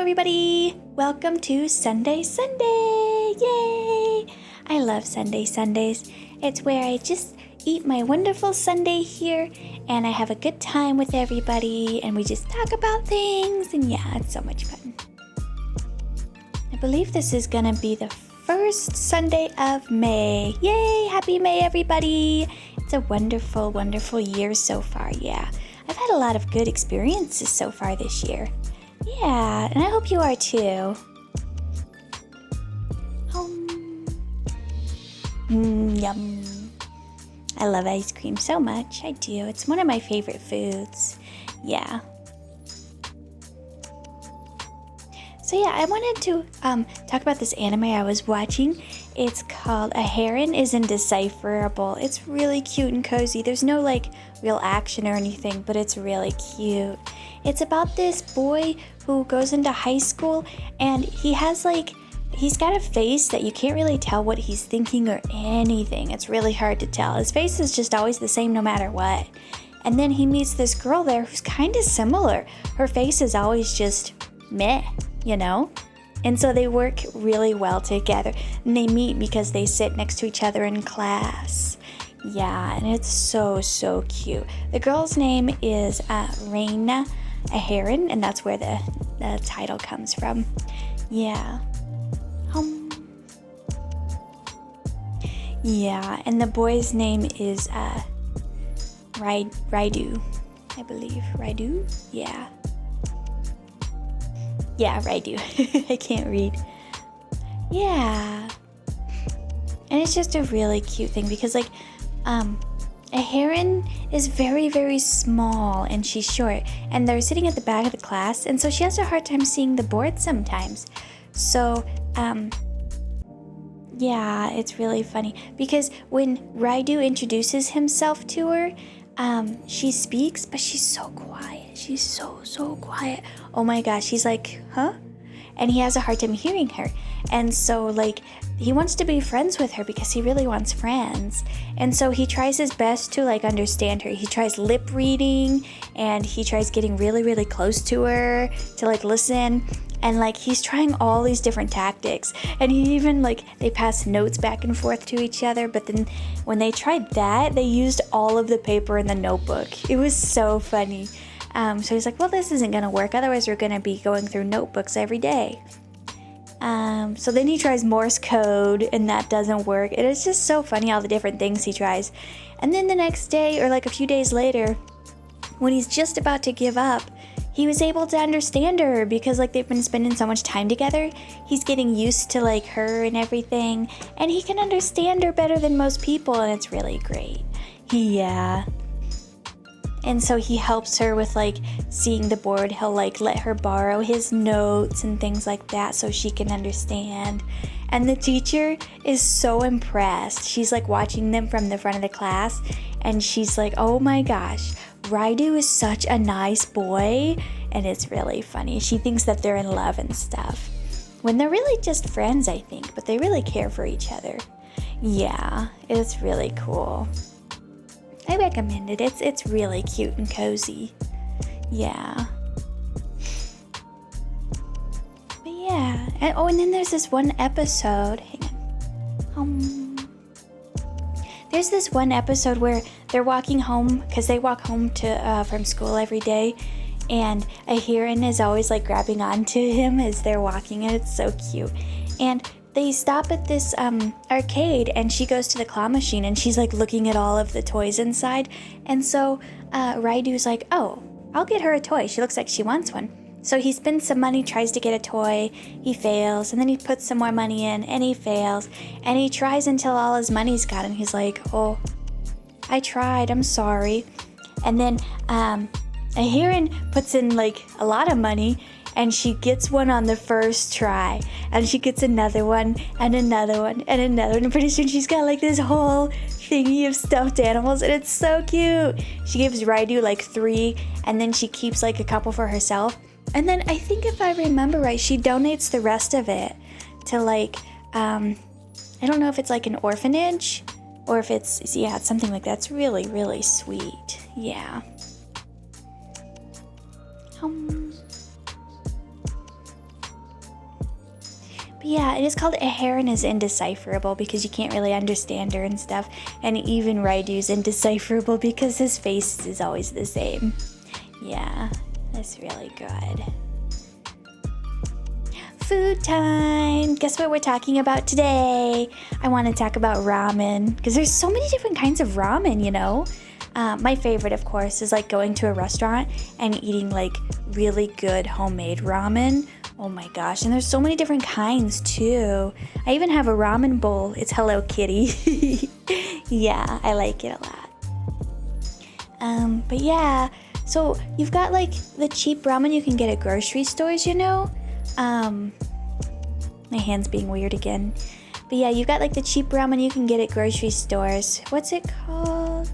everybody! Welcome to Sunday! Yay! I love Sundays. It's where I just eat my wonderful sundae here and I have a good time with everybody and we just talk about things and yeah, it's so much fun. I believe this is gonna be the first Sunday of May. Yay! Happy May, everybody! It's a wonderful, wonderful year so far, yeah. I've had a lot of good experiences so far this year. Yeah, and I hope you are too. Yum. I love ice cream so much. I do. It's one of my favorite foods. Yeah. So yeah, I wanted to talk about this anime I was watching. It's called Aharen is Indecipherable. It's really cute and cozy. There's no like real action or anything, but it's really cute. It's about this boy who goes into high school and he's got a face that you can't really tell what he's thinking or anything. It's really hard to tell. His face is just always the same no matter what. And then he meets this girl there who's kind of similar. Her face is always just meh, you know? And so they work really well together. And they meet because they sit next to each other in class. Yeah, and it's so, so cute. The girl's name is Raina Aharen, and that's where the title comes from. Yeah. Yeah, and the boy's name is Raidu, I believe. Raidu? Yeah. Yeah, Raidu. I can't read. Yeah. And it's just a really cute thing because Aharen is very, very small and she's short. And they're sitting at the back of the class and so she has a hard time seeing the board sometimes. So, yeah, it's really funny because when Raidu introduces himself to her, she speaks, but she's so quiet. She's so quiet. Oh my gosh, he's like, huh? And he has a hard time hearing her. And so, he wants to be friends with her because he really wants friends. And so he tries his best to, understand her. He tries lip reading, and he tries getting really, really close to her to, listen. And, he's trying all these different tactics. And he even, they pass notes back and forth to each other. But then when they tried that, they used all of the paper in the notebook. It was so funny. So he's like, well, this isn't going to work. Otherwise, we're going to be going through notebooks every day. So then he tries Morse code, and that doesn't work. It is just so funny, all the different things he tries. And then the next day, or a few days later, when he's just about to give up, he was able to understand her because they've been spending so much time together. He's getting used to her and everything, and he can understand her better than most people, and it's really great. Yeah. And so he helps her with seeing the board. He'll let her borrow his notes and things like that so she can understand. And the teacher is so impressed. She's watching them from the front of the class and she's like, oh my gosh, Raidu is such a nice boy. And it's really funny. She thinks that they're in love and stuff. When they're really just friends, I think, but they really care for each other. Yeah, it's really cool. I recommend it. It's really cute and cozy. Yeah. But yeah. And then there's this one episode. Hang on. There's this one episode where they're walking home because they walk home from school every day, and Aharen is always grabbing onto him as they're walking, and it's so cute. And they stop at this arcade and she goes to the claw machine and she's looking at all of the toys inside. And so Raidu's like, oh, I'll get her a toy. She looks like she wants one. So he spends some money, tries to get a toy. He fails. And then he puts some more money in and he fails. And he tries until all his money's gone. And he's like, oh, I tried. I'm sorry. And then Aharen puts in a lot of money. And she gets one on the first try. And she gets another one, and another one, and another one. And pretty soon she's got this whole thingy of stuffed animals. And it's so cute. She gives Raidu 3, and then she keeps a couple for herself. And then I think if I remember right, she donates the rest of it to I don't know if it's an orphanage. Or if it's something like that. It's really, really sweet. Yeah. But yeah, it is called Aharen is Indecipherable because you can't really understand her and stuff. And even Raidu's Indecipherable because his face is always the same. Yeah, that's really good. Food time! Guess what we're talking about today? I want to talk about ramen because there's so many different kinds of ramen, you know? My favorite, of course, is like going to a restaurant and eating like really good homemade ramen. Oh my gosh, and there's so many different kinds too. I even have a ramen bowl. It's Hello Kitty. Yeah, I like it a lot. But yeah, so you've got like the cheap ramen you can get at grocery stores, you know? My hand's being weird again. But yeah, you've got like the cheap ramen you can get at grocery stores. What's it called?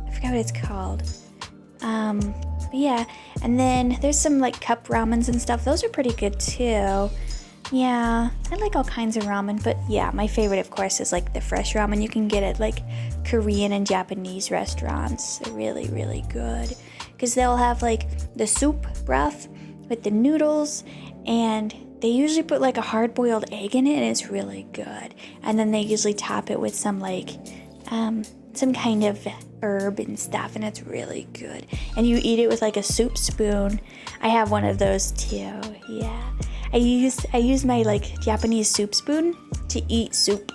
I forgot what it's called. But yeah, and then there's some like cup ramens and stuff. Those are pretty good too. Yeah, I like all kinds of ramen, but yeah, my favorite of course is like the fresh ramen you can get at like Korean and Japanese restaurants. They're really, really good because they'll have like the soup broth with the noodles, and they usually put like a hard-boiled egg in it, and it's really good. And then they usually top it with some like some kind of herb and stuff, and it's really good. And you eat it with like a soup spoon. I have one of those too. Yeah, I use my like Japanese soup spoon to eat soup.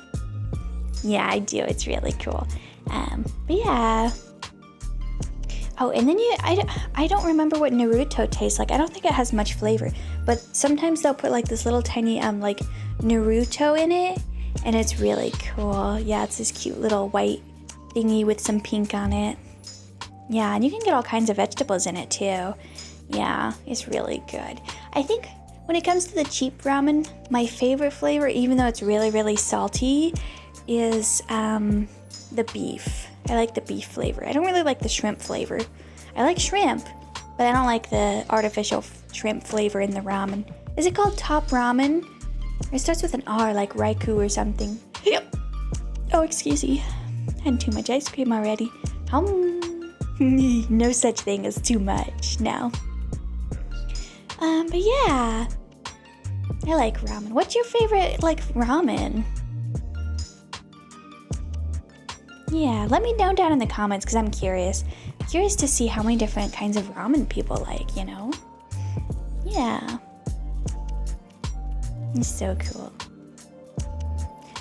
Yeah, I do. It's really cool. But yeah. Oh, and then I don't remember what Naruto tastes like. I don't think it has much flavor, but sometimes they'll put like this little tiny like Naruto in it, and it's really cool. Yeah, it's this cute little white thingy with some pink on it. Yeah, and you can get all kinds of vegetables in it too. Yeah, it's really good. I think when it comes to the cheap ramen, my favorite flavor, even though it's really, really salty, is the beef. I like the beef flavor. I don't really like the shrimp flavor. I like shrimp, but I don't like the artificial shrimp flavor in the ramen. Is it called top ramen? It starts with an R, like Raikou or something. Yep. Oh, excuse me. Had too much ice cream already. No such thing as too much now. But yeah, I like ramen. What's your favorite like ramen? Yeah, let me know down in the comments because I'm curious. Curious to see how many different kinds of ramen people like, you know? Yeah. It's so cool.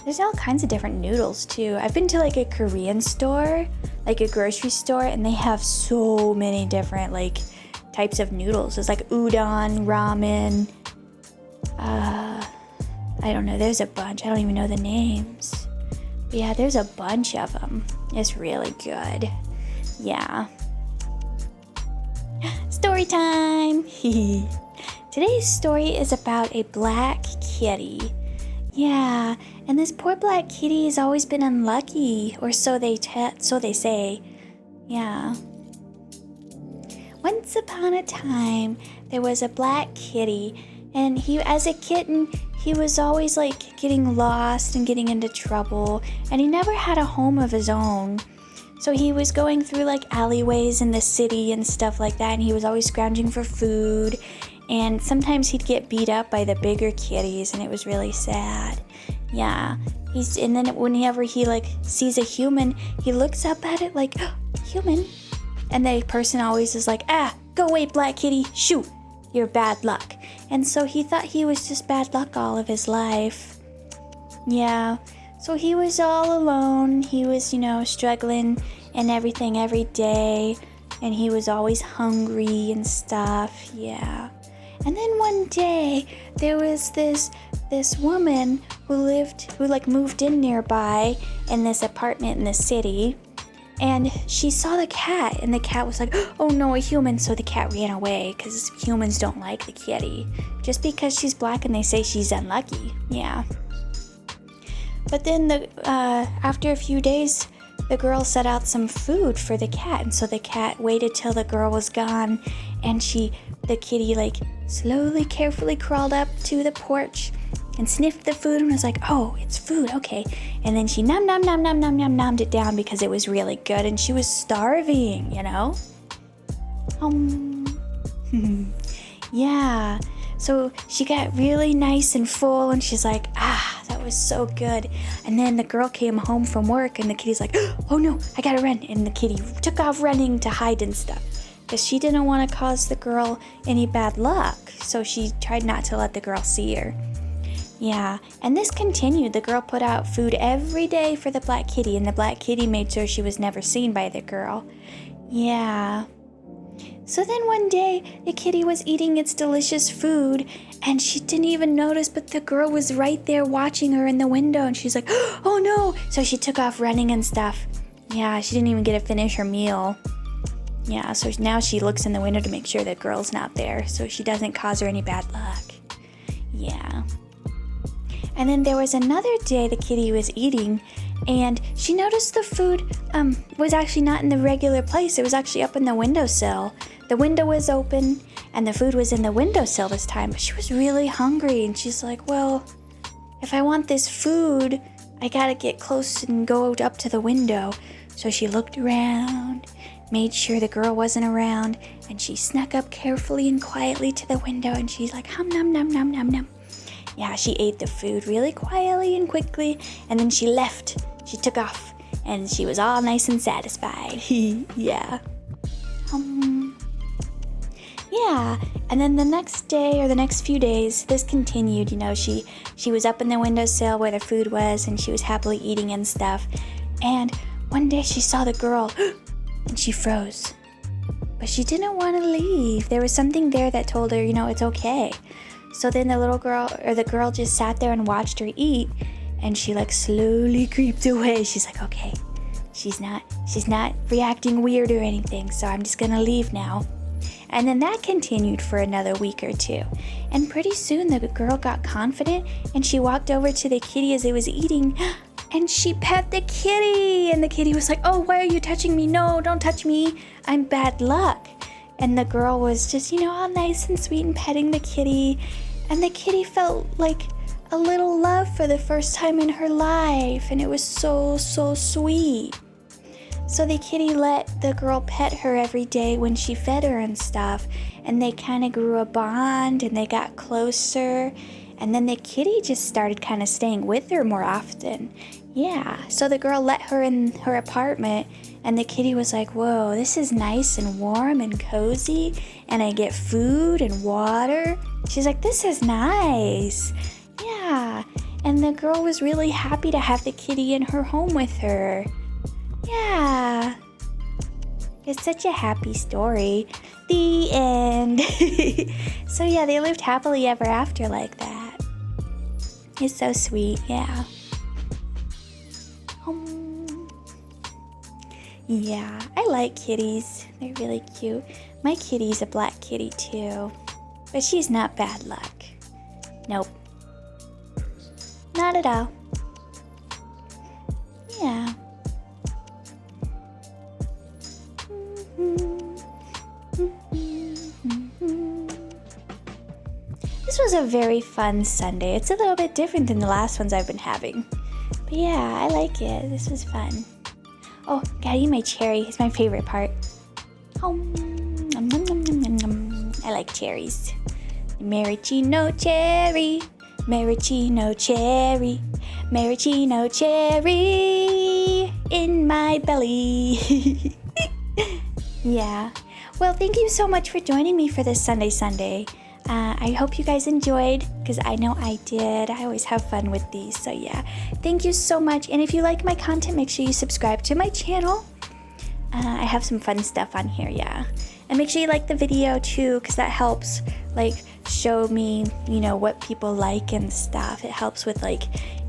There's all kinds of different noodles too. I've been to like a Korean store, like a grocery store, and they have so many different like types of noodles. There's like udon, ramen, I don't know, there's a bunch. I don't even know the names. But yeah, there's a bunch of them. It's really good. Yeah. Story time! Today's story is about a black kitty. Yeah, and this poor black kitty has always been unlucky, or so they say. Yeah. Once upon a time, there was a black kitty, and as a kitten, he was always like getting lost and getting into trouble, and he never had a home of his own. So he was going through like alleyways in the city and stuff like that, and he was always scrounging for food, and sometimes he'd get beat up by the bigger kitties, and it was really sad. Yeah. And then whenever he like sees a human, he looks up at it like, oh, human. And the person always is like, go away, black kitty, shoot, you're bad luck. And so he thought he was just bad luck all of his life. Yeah, so he was all alone. He was, struggling and everything every day. And he was always hungry and stuff, yeah. And then one day, there was this woman who moved in nearby in this apartment in the city. And she saw the cat, and the cat was like, oh no, a human. So the cat ran away because humans don't like the kitty. Just because she's black and they say she's unlucky. Yeah. But then after a few days, the girl set out some food for the cat. And so the cat waited till the girl was gone. And the kitty slowly, carefully crawled up to the porch and sniffed the food and was like, oh, it's food, okay. And then she nommed it down because it was really good and she was starving, Yeah. So she got really nice and full, and she's like, that was so good. And then the girl came home from work, and the kitty's like, oh no, I gotta run. And the kitty took off running to hide and stuff, because she didn't want to cause the girl any bad luck. So she tried not to let the girl see her. Yeah, and this continued. The girl put out food every day for the black kitty, and the black kitty made sure she was never seen by the girl. Yeah. So then one day, the kitty was eating its delicious food, and she didn't even notice, but the girl was right there watching her in the window, and she's like, oh no! So she took off running and stuff. Yeah, she didn't even get to finish her meal. Yeah, so now she looks in the window to make sure the girl's not there, so she doesn't cause her any bad luck. Yeah. And then there was another day the kitty was eating, and she noticed the food was actually not in the regular place. It was actually up in the windowsill. The window was open, and the food was in the windowsill this time, but she was really hungry, and she's like, well, if I want this food, I gotta get close and go up to the window. So she looked around, made sure the girl wasn't around, and she snuck up carefully and quietly to the window, and she's like, hum num num num num num. Yeah, she ate the food really quietly and quickly, and then she left. She took off, and she was all nice and satisfied. Yeah. Yeah, and then the next day or the next few days, this continued. You know, she was up in the windowsill where the food was, and she was happily eating and stuff. And one day she saw the girl, and she froze. But she didn't want to leave. There was something there that told her, you know, it's okay. So then the girl just sat there and watched her eat, and she like slowly creeped away. She's like, okay, she's not reacting weird or anything, so I'm just gonna leave now. And then that continued for another week or two. And pretty soon the girl got confident, and she walked over to the kitty as it was eating, and she pet the kitty. And the kitty was like, oh, why are you touching me? No, don't touch me. I'm bad luck. And the girl was just, you know, all nice and sweet and petting the kitty. And the kitty felt like a little love for the first time in her life. And it was so, so sweet. So the kitty let the girl pet her every day when she fed her and stuff. And they kind of grew a bond, and they got closer. And then the kitty just started kind of staying with her more often. Yeah, so the girl let her in her apartment, and the kitty was like, whoa, this is nice and warm and cozy, and I get food and water. She's like, this is nice. Yeah, and the girl was really happy to have the kitty in her home with her. Yeah, it's such a happy story. The end. So yeah, they lived happily ever after like that. It's so sweet, yeah. Yeah, I like kitties. They're really cute. My kitty's a black kitty too, but she's not bad luck. Nope. Not at all. Yeah. This was a very fun Sunday. It's a little bit different than the last ones I've been having. But yeah, I like it. This was fun. Oh, gotta eat my cherry. It's my favorite part. Oh, nom, nom, nom, nom, nom, nom. I like cherries. Maraschino cherry, maraschino cherry, maraschino cherry in my belly. Yeah. Well, thank you so much for joining me for this Sunday. I hope you guys enjoyed, because I know I did. I always have fun with these, so yeah. Thank you so much, and if you like my content, make sure you subscribe to my channel. I have some fun stuff on here, yeah. And make sure you like the video too, because that helps, like, show me, you know, what people like and stuff. It helps with, like,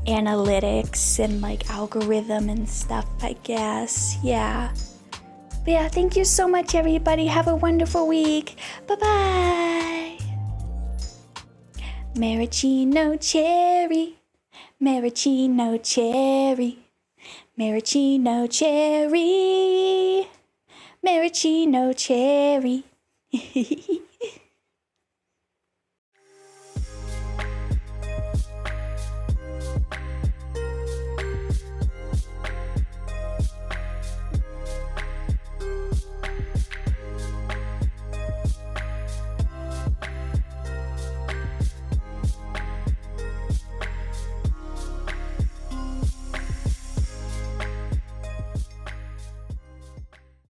analytics and, like, algorithm and stuff, I guess, yeah. But yeah, thank you so much, everybody. Have a wonderful week. Bye-bye. Maraschino cherry, maraschino cherry, maraschino cherry, maraschino cherry.